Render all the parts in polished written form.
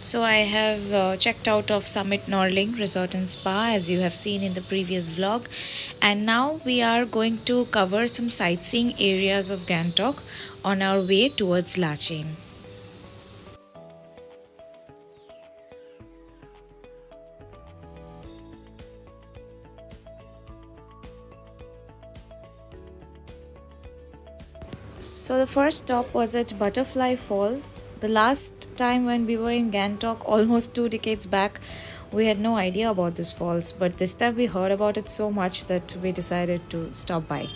So I have checked out of Summit Norling Resort and Spa as you have seen in the previous vlog, and now we are going to cover some sightseeing areas of Gangtok on our way towards Lachen. So the first stop was at Butterfly Falls. The last time when we were in Gangtok, almost 2 decades back, we had no idea about this falls, but this time we heard about it so much that we decided to stop by.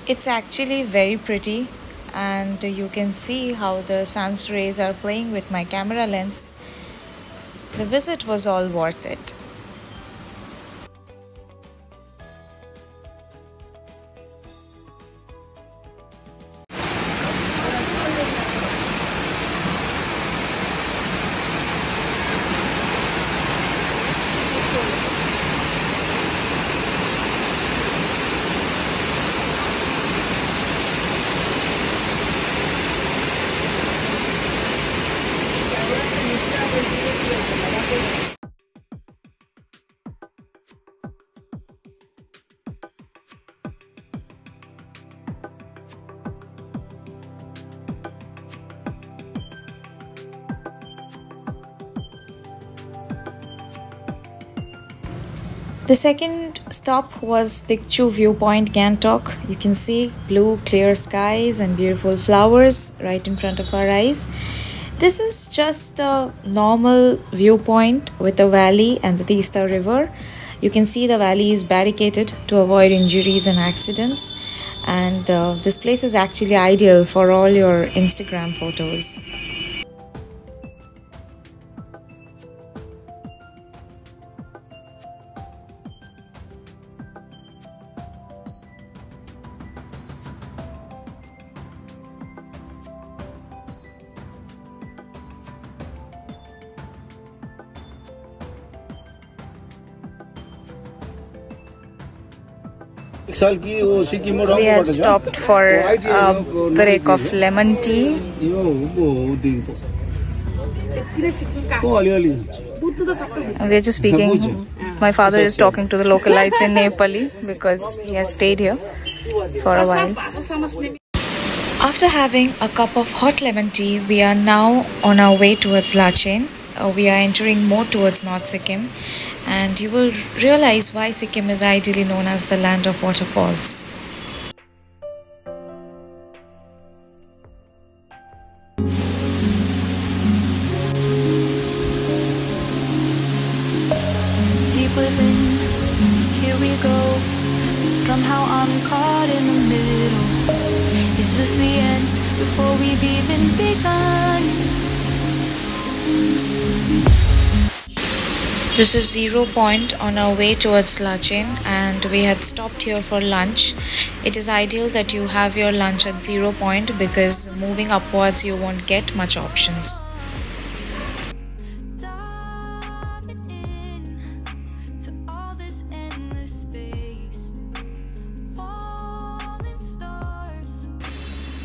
It's actually very pretty, and you can see how the sun's rays are playing with my camera lens. The visit was all worth it. The second stop was the Chu Viewpoint, Gangtok. You can see blue, clear skies and beautiful flowers right in front of our eyes. This is just a normal viewpoint with a valley and the Teesta River. You can see the valley is barricaded to avoid injuries and accidents. And this place is actually ideal for all your Instagram photos. We had stopped for a break of lemon tea. We are just speaking. My father is talking to the localites in Nepali because he has stayed here for a while. After having a cup of hot lemon tea, we are now on our way towards Lachen. We are entering more towards North Sikkim, and you will realize why Sikkim is ideally known as the land of waterfalls. Deep within, here we go. Somehow I'm caught in the middle. Is this the end before we've even begun? This is 0 Point on our way towards Lachen, and we had stopped here for lunch. It is ideal that you have your lunch at 0 Point because moving upwards you won't get much options.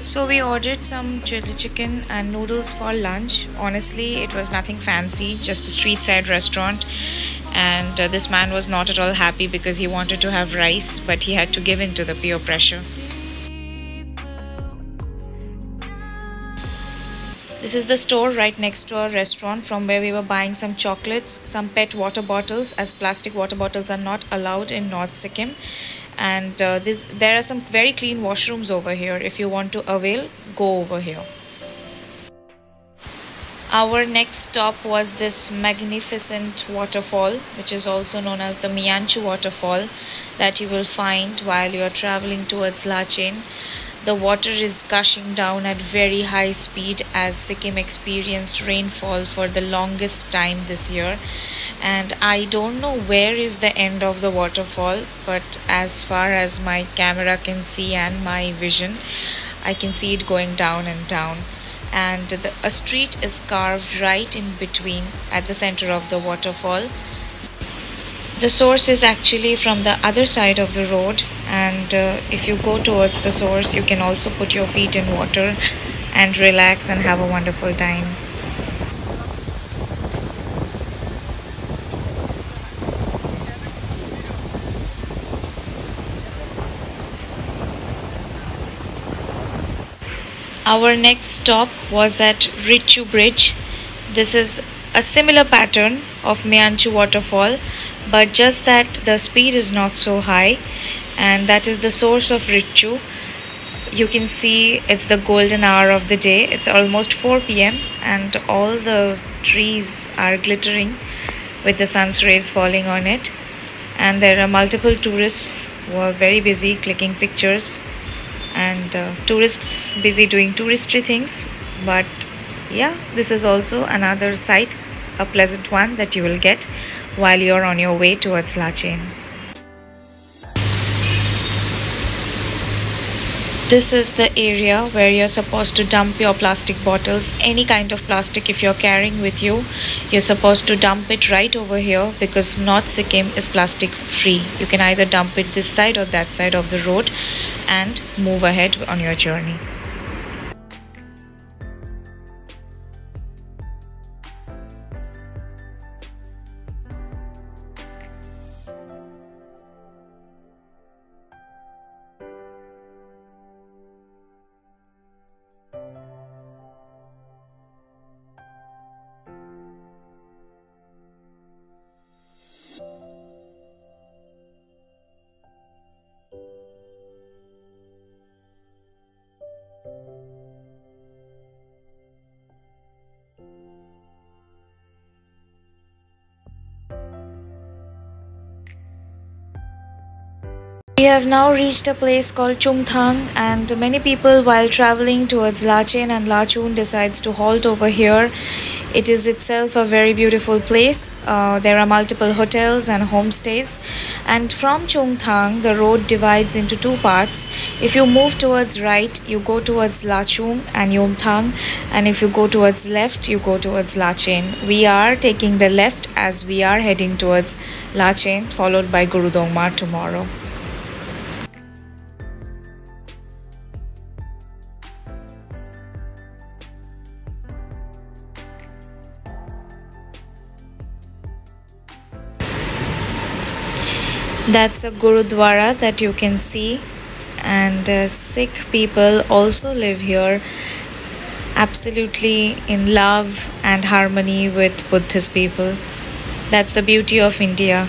So we ordered some chili chicken and noodles for lunch. Honestly, it was nothing fancy, just a street side restaurant. And this man was not at all happy because he wanted to have rice, but he had to give in to the peer pressure. This is the store right next to our restaurant from where we were buying some chocolates, some PET water bottles, as plastic water bottles are not allowed in North Sikkim. And there are some very clean washrooms over here. If you want to avail, go over here. Our next stop was this magnificent waterfall, which is also known as the Mianchu waterfall, that you will find while you are traveling towards Lachen. The water is gushing down at very high speed as Sikkim experienced rainfall for the longest time this year. And I don't know where is the end of the waterfall, but as far as my camera can see and my vision, I can see it going down and down. and a street is carved right in between at the center of the waterfall. The source is actually from the other side of the road, and if you go towards the source, you can also put your feet in water and relax and have a wonderful time. Our next stop was at Richu Bridge. This is a similar pattern of Myanchu waterfall, but just that the speed is not so high, and that is the source of Richu. You can see it's the golden hour of the day. It's almost 4 p.m. and all the trees are glittering with the sun's rays falling on it. And there are multiple tourists who are very busy clicking pictures, and tourists busy doing touristy things. But yeah, this is also another sight, a pleasant one that you will get while you're on your way towards Lachen. This is the area where you're supposed to dump your plastic bottles. Any kind of plastic if you're carrying with you, you're supposed to dump it right over here, because North Sikkim is plastic free. You can either dump it this side or that side of the road and move ahead on your journey. We have now reached a place called Chungthang, and many people while traveling towards Lachen and Lachun decides to halt over here. It is itself a very beautiful place. There are multiple hotels and homestays, and from Chungthang the road divides into two parts. If you move towards right, you go towards Lachung and Yumthang, and if you go towards left, you go towards Lachen. We are taking the left as we are heading towards Lachen, followed by Gurudongmar tomorrow. That's a Gurudwara that you can see, and Sikh people also live here, absolutely in love and harmony with Buddhist people. That's the beauty of India.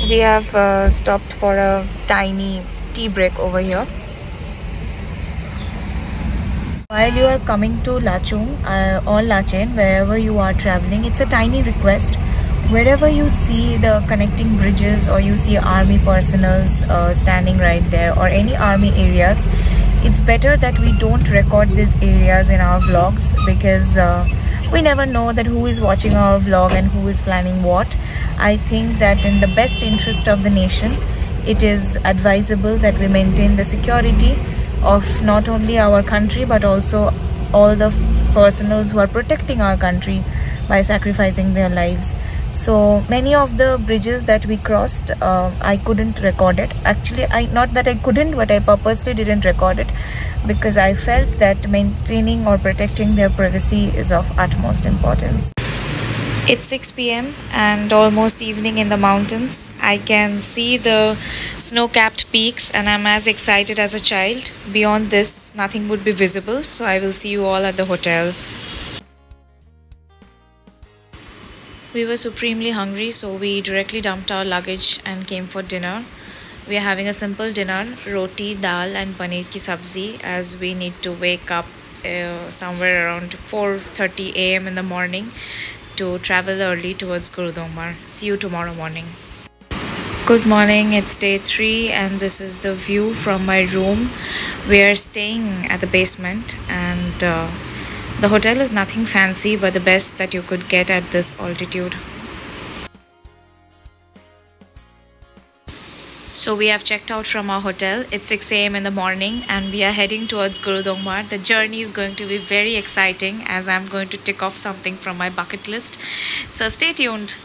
We have stopped for a tiny tea break over here. While you are coming to Lachung or Lachen, wherever you are traveling, it's a tiny request. Wherever you see the connecting bridges or you see army personnels standing right there, or any army areas, it's better that we don't record these areas in our vlogs, because we never know that who is watching our vlog and who is planning what. I think that in the best interest of the nation, it is advisable that we maintain the security of not only our country but also all the personals who are protecting our country by sacrificing their lives. So many of the bridges that we crossed, I couldn't record it. Actually, not that I couldn't, but I purposely didn't record it, because I felt that maintaining or protecting their privacy is of utmost importance. It's 6 p.m. and almost evening in the mountains. I can see the snow-capped peaks and I'm as excited as a child. Beyond this, nothing would be visible, so I will see you all at the hotel. We were supremely hungry, so we directly dumped our luggage and came for dinner. We are having a simple dinner, roti, dal and paneer ki sabzi, as we need to wake up somewhere around 4:30 a.m. in the morning to travel early towards Gurudongmar. See you tomorrow morning. Good morning, it's day 3, and this is the view from my room. We are staying at the basement, and the hotel is nothing fancy but the best that you could get at this altitude. So we have checked out from our hotel. It's 6 a.m. in the morning and we are heading towards Gurudongmar. The journey is going to be very exciting as I'm going to tick off something from my bucket list. So stay tuned.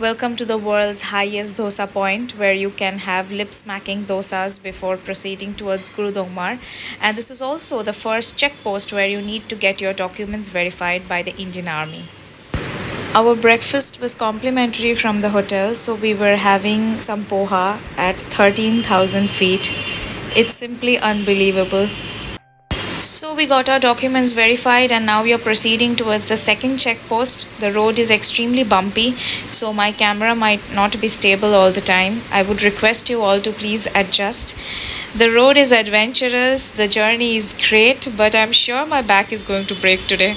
Welcome to the world's highest dosa point where you can have lip-smacking dosas before proceeding towards Gurudongmar. And this is also the first checkpost where you need to get your documents verified by the Indian Army. Our breakfast was complimentary from the hotel, so we were having some poha at 13,000 feet. It's simply unbelievable. So we got our documents verified and now we are proceeding towards the second checkpost. The road is extremely bumpy, so my camera might not be stable all the time. I would request you all to please adjust. The road is adventurous, the journey is great, but I'm sure my back is going to break today.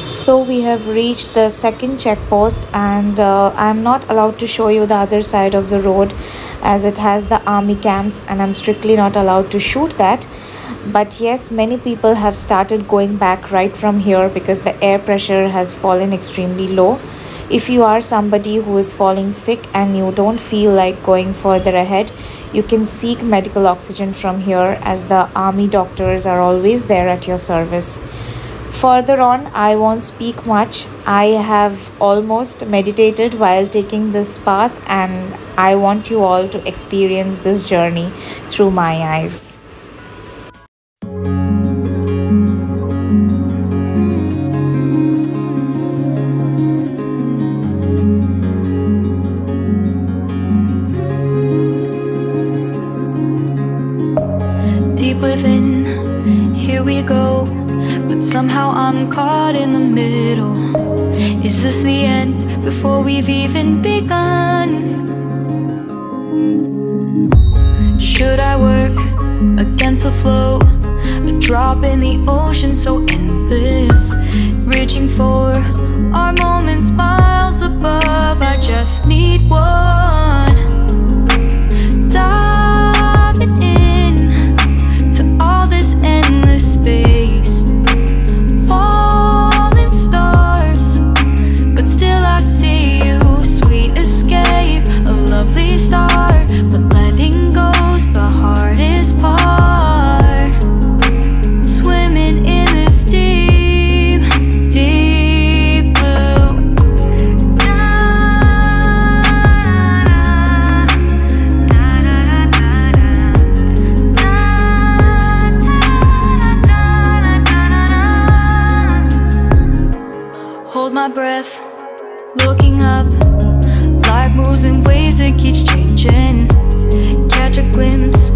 So we have reached the second checkpost and I'm not allowed to show you the other side of the road as it has the army camps and I'm strictly not allowed to shoot that. But yes, many people have started going back right from here because the air pressure has fallen extremely low. If you are somebody who is falling sick and you don't feel like going further ahead, you can seek medical oxygen from here as the army doctors are always there at your service. Further on, I won't speak much. I have almost meditated while taking this path and I want you all to experience this journey through my eyes. Deep within, here we go. But somehow I'm caught in the middle. Is this the end before we've even begun? Should I work against the flow? A drop in the ocean so endless, reaching for our moments miles above. I just need one. Diving in my breath, looking up. Life moves in waves, it keeps changing. Catch a glimpse